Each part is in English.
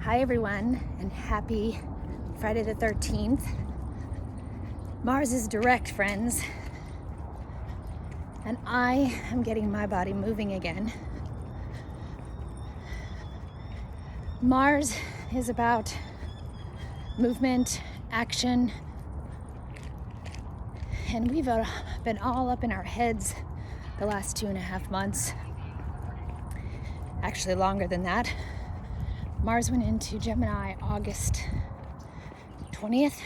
Hi everyone, and happy Friday the 13th. Mars is direct, friends, and I am getting my body moving again. Mars is about movement, action, and we've been all up in our heads the last 2.5 months. Actually, longer than that. Mars went into Gemini August 20th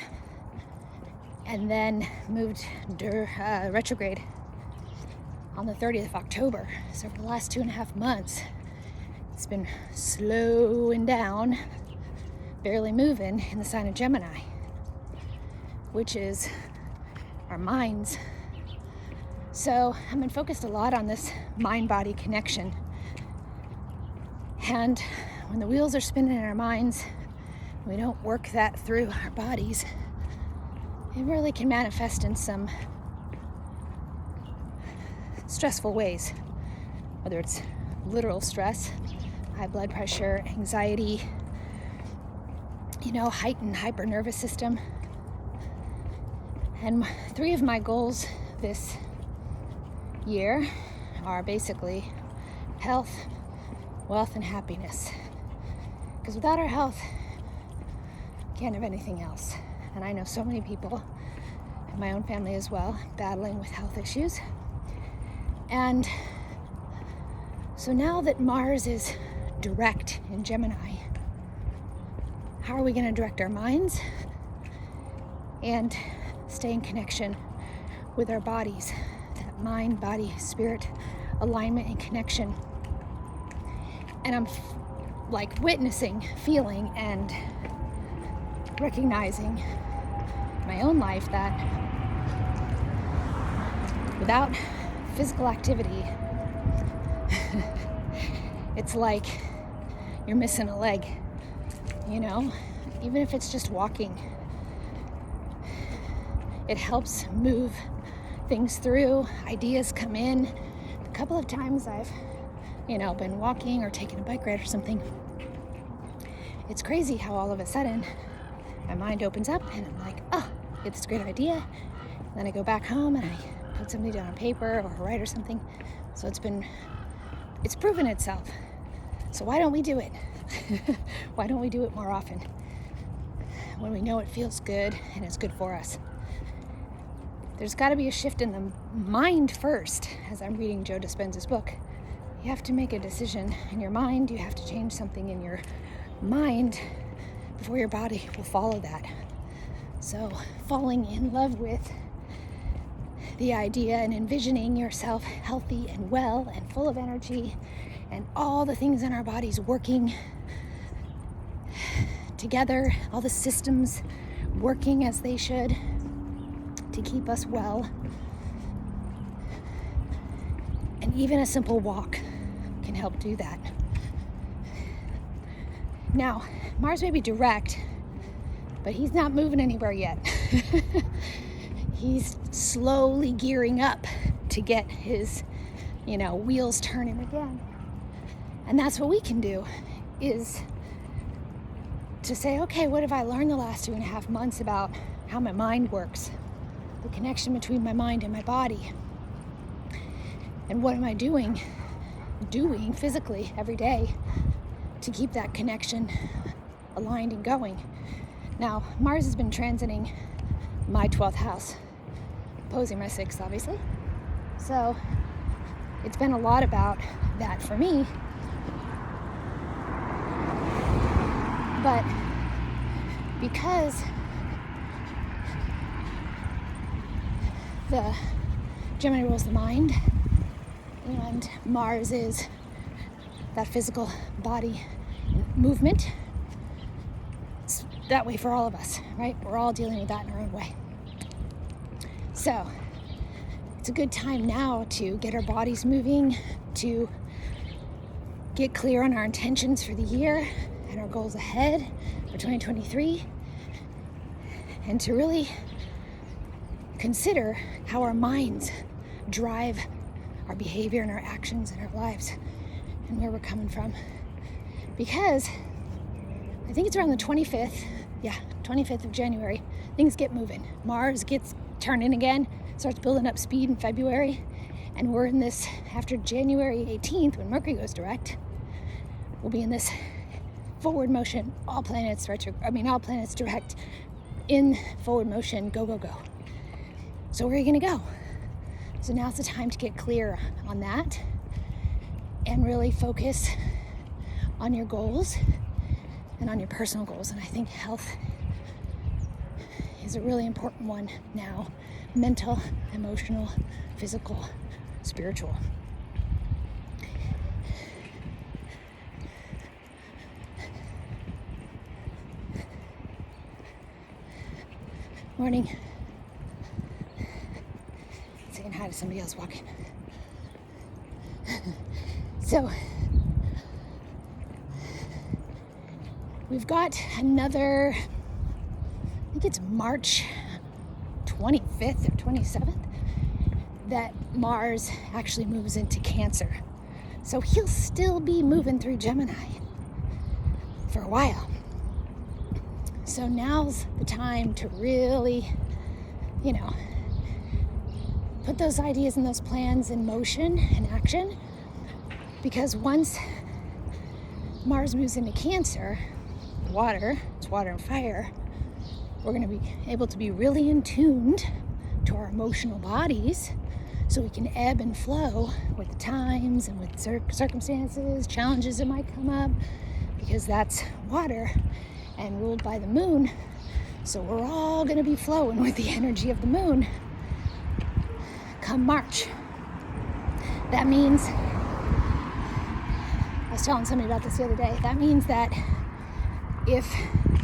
and then moved retrograde on the 30th of October. So for the last 2.5 months, it's been slowing down, barely moving in the sign of Gemini, which is our minds. So I've been focused a lot on this mind-body connection. And when the wheels are spinning in our minds, we don't work that through our bodies, it really can manifest in some stressful ways, whether it's literal stress, high blood pressure, anxiety, heightened hyper nervous system. And 3 of my goals this year are basically health, wealth, and happiness. Because without our health, we can't have anything else. And I know so many people, in my own family as well, battling with health issues. And so now that Mars is direct in Gemini, how are we going to direct our minds and stay in connection with our bodies? That mind, body, spirit alignment and connection. And I'm witnessing, feeling, and recognizing my own life that without physical activity, it's like you're missing a leg, even if it's just walking. It helps move things through, ideas come in. A couple of times I've been walking or taking a bike ride or something. It's crazy how all of a sudden my mind opens up and I'm like, oh, it's a great idea. And then I go back home and I put something down on paper or write or something. So it's proven itself. So why don't we do it? Why don't we do it more often when we know it feels good and it's good for us? There's got to be a shift in the mind first. As I'm reading Joe Dispenza's book, you have to make a decision in your mind. You have to change something in your mind before your body will follow that. So falling in love with the idea and envisioning yourself healthy and well and full of energy and all the things in our bodies working together, all the systems working as they should to keep us well. And even a simple walk can help do that. Now, Mars may be direct, but he's not moving anywhere yet. He's slowly gearing up to get his, wheels turning again. And that's what we can do, is to say, okay, what have I learned the last 2.5 months about how my mind works? The connection between my mind and my body. And what am I doing physically every day to keep that connection aligned and going? Now, Mars has been transiting my 12th house, opposing my 6th, obviously. So it's been a lot about that for me. But because the Gemini rules the mind, and Mars is that physical body movement, it's that way for all of us, right? We're all dealing with that in our own way. So it's a good time now to get our bodies moving, to get clear on our intentions for the year and our goals ahead for 2023, and to really consider how our minds drive our behavior and our actions and our lives and where we're coming from. Because I think it's around the 25th. Yeah, 25th of January. Things get moving. Mars gets turning again, starts building up speed in February. And we're in this, after January 18th, when Mercury goes direct, we'll be in this forward motion, all planets direct in forward motion, go, go, go. So where are you gonna go? So now's the time to get clear on that and really focus on your goals and on your personal goals. And I think health is a really important one now. Mental, emotional, physical, spiritual. Morning. Saying hi to somebody else walking. So, we've got another, I think it's March 25th or 27th, that Mars actually moves into Cancer. So he'll still be moving through Gemini for a while. So now's the time to really, put those ideas and those plans in motion and action. Because once Mars moves into Cancer, it's water and fire, we're going to be able to be really in tuned to our emotional bodies, so we can ebb and flow with the times and with circumstances, challenges that might come up, because that's water and ruled by the moon. So we're all going to be flowing with the energy of the moon come March. That means, I was telling somebody about this the other day, that means that if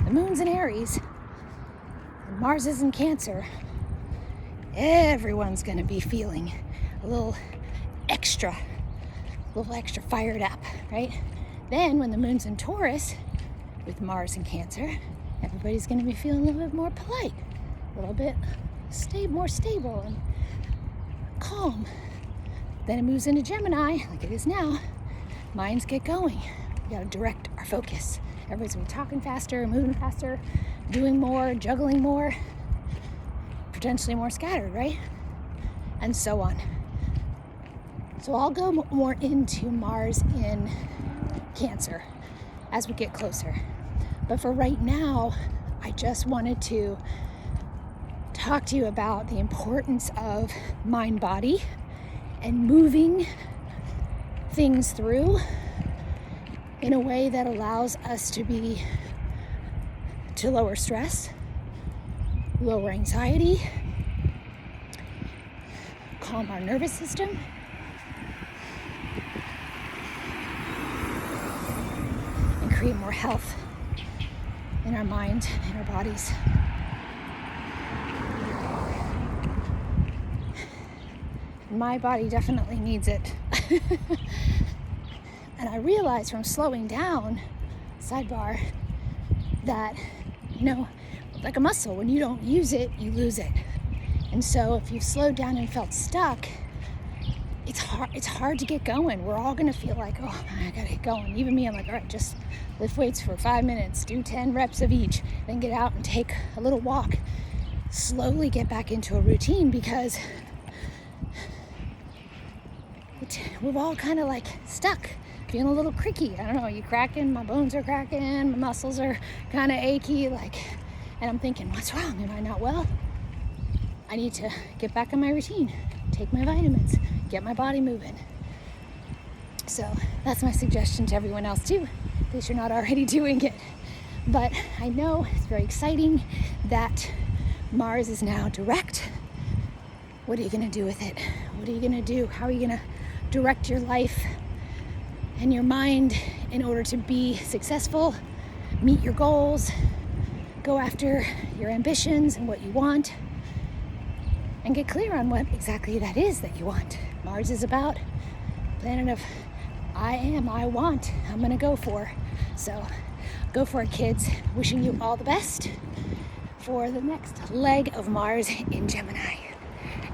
the moon's in Aries and Mars is in Cancer, everyone's going to be feeling a little extra fired up, right? Then when the moon's in Taurus with Mars in Cancer, everybody's going to be feeling a little bit more polite, a little bit more stable and calm. Then it moves into Gemini, like it is now. Minds get going. We got to direct our focus. Everybody's going to be talking faster, moving faster, doing more, juggling more, potentially more scattered, right? And so on. So I'll go more into Mars in Cancer as we get closer. But for right now, I just wanted to talk to you about the importance of mind-body and moving things through in a way that allows us to lower stress, lower anxiety, calm our nervous system, and create more health in our mind and our bodies. My body definitely needs it. And I realized from slowing down, sidebar, that, like a muscle, when you don't use it, you lose it. And so if you've slowed down and felt stuck, it's hard to get going. We're all gonna feel like, oh, I gotta get going. Even me, I'm like, all right, just lift weights for 5 minutes, do 10 reps of each, then get out and take a little walk. Slowly get back into a routine, because we're all kind of like stuck, feeling a little creaky. I don't know, you cracking, my bones are cracking, my muscles are kind of achy, and I'm thinking, what's wrong? Am I not well? I need to get back on my routine, take my vitamins, get my body moving. So that's my suggestion to everyone else too, in case you're not already doing it. But I know it's very exciting that Mars is now direct. What are you going to do with it? What are you going to do? How are you going to direct your life and your mind in order to be successful, meet your goals, go after your ambitions and what you want, and get clear on what exactly that is that you want. Mars is about planet of I want, I'm going to go for. So go for it, kids. Wishing you all the best for the next leg of Mars in Gemini.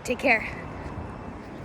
Take care.